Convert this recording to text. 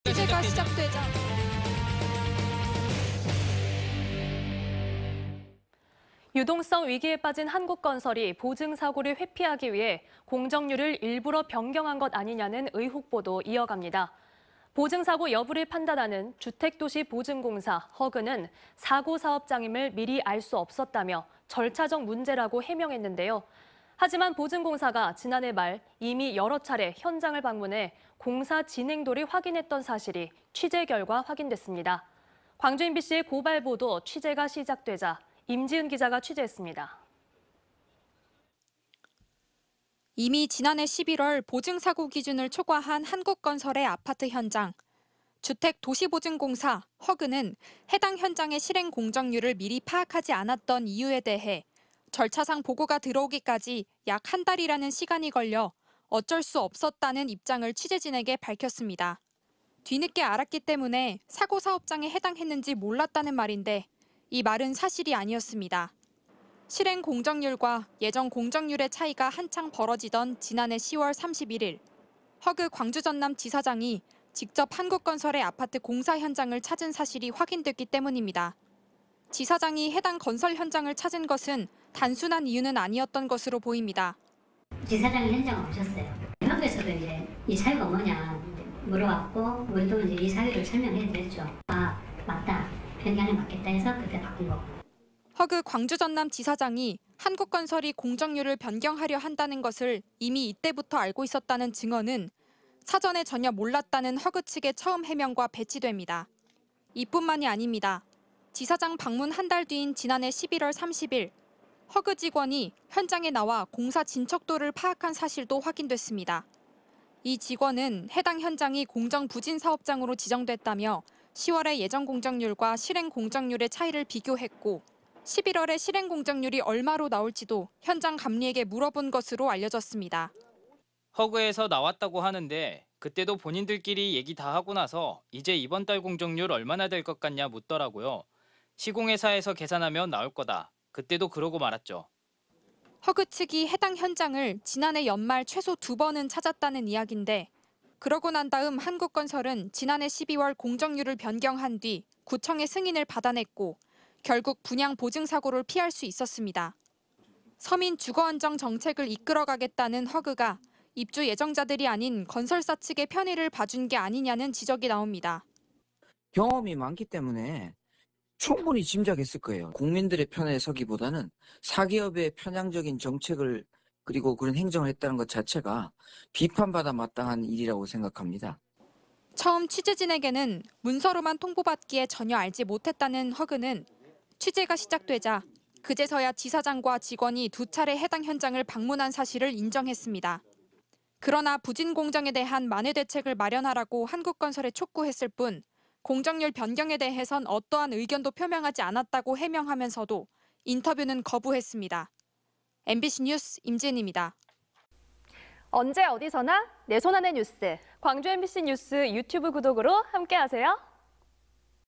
취재가 시작되자 유동성 위기에 빠진 한국건설이 보증사고를 회피하기 위해 공정률을 일부러 변경한 것 아니냐는 의혹 보도 이어갑니다. 보증사고 여부를 판단하는 주택도시보증공사 허그는 사고 사업장임을 미리 알 수 없었다며 절차적 문제라고 해명했는데요. 하지만 보증공사가 지난해 말 이미 여러 차례 현장을 방문해 공사 진행도를 확인했던 사실이 취재 결과 확인됐습니다. 광주 MBC의 고발 보도 취재가 시작되자 임지은 기자가 취재했습니다. 이미 지난해 11월 보증사고 기준을 초과한 한국건설의 아파트 현장. 주택도시보증공사 허그는 해당 현장의 실행 공정률을 미리 파악하지 않았던 이유에 대해 절차상 보고가 들어오기까지 약 한 달이라는 시간이 걸려 어쩔 수 없었다는 입장을 취재진에게 밝혔습니다. 뒤늦게 알았기 때문에 사고 사업장에 해당했는지 몰랐다는 말인데 이 말은 사실이 아니었습니다. 실행 공정률과 예정 공정률의 차이가 한창 벌어지던 지난해 10월 31일, 허그 광주 전남 지사장이 직접 한국건설의 아파트 공사 현장을 찾은 사실이 확인됐기 때문입니다. 지사장이 해당 건설 현장을 찾은 것은 단순한 이유는 아니었던 것으로 보입니다. 지사장이 현장에 오셨어요. 현장에서도 이제 이 사유가 뭐냐 물어봤고 우리도 이제 이 사유를 설명해 드렸죠. 아 맞다. 변경이 맞겠다 해서 그때 바꾼 거고. 허그 광주 전남 지사장이 한국건설이 공정률을 변경하려 한다는 것을 이미 이때부터 알고 있었다는 증언은 사전에 전혀 몰랐다는 허그 측의 처음 해명과 배치됩니다. 이뿐만이 아닙니다. 지사장 방문 한 달 뒤인 지난해 11월 30일, 허그 직원이 현장에 나와 공사 진척도를 파악한 사실도 확인됐습니다. 이 직원은 해당 현장이 공정부진 사업장으로 지정됐다며 10월의 예정 공정률과 실행 공정률의 차이를 비교했고 11월에 실행 공정률이 얼마로 나올지도 현장 감리에게 물어본 것으로 알려졌습니다. 허그에서 나왔다고 하는데 그때도 본인들끼리 얘기 다 하고 나서 이제 이번 달 공정률 얼마나 될 것 같냐 묻더라고요. 시공회사에서 계산하면 나올 거다. 그때도 그러고 말았죠. 허그 측이 해당 현장을 지난해 연말 최소 2번은 찾았다는 이야기인데 그러고 난 다음 한국건설은 지난해 12월 공정률을 변경한 뒤 구청의 승인을 받아냈고 결국 분양 보증 사고를 피할 수 있었습니다. 서민 주거 안정 정책을 이끌어가겠다는 허그가 입주 예정자들이 아닌 건설사 측의 편의를 봐준 게 아니냐는 지적이 나옵니다. 경험이 많기 때문에 충분히 짐작했을 거예요. 국민들의 편에 서기보다는 사기업의 편향적인 정책을 그리고 그런 행정을 했다는 것 자체가 비판받아 마땅한 일이라고 생각합니다. 처음 취재진에게는 문서로만 통보받기에 전혀 알지 못했다는 허그는 취재가 시작되자 그제서야 지사장과 직원이 2차례 해당 현장을 방문한 사실을 인정했습니다. 그러나 부진 공정에 대한 만회 대책을 마련하라고 한국건설에 촉구했을 뿐 공정률 변경에 대해선 어떠한 의견도 표명하지 않았다고 해명하면서도 인터뷰는 거부했습니다. MBC 뉴스 임지은입니다. 언제 어디서나 내 손 안의 뉴스. 광주 MBC 뉴스 유튜브 구독으로 함께하세요.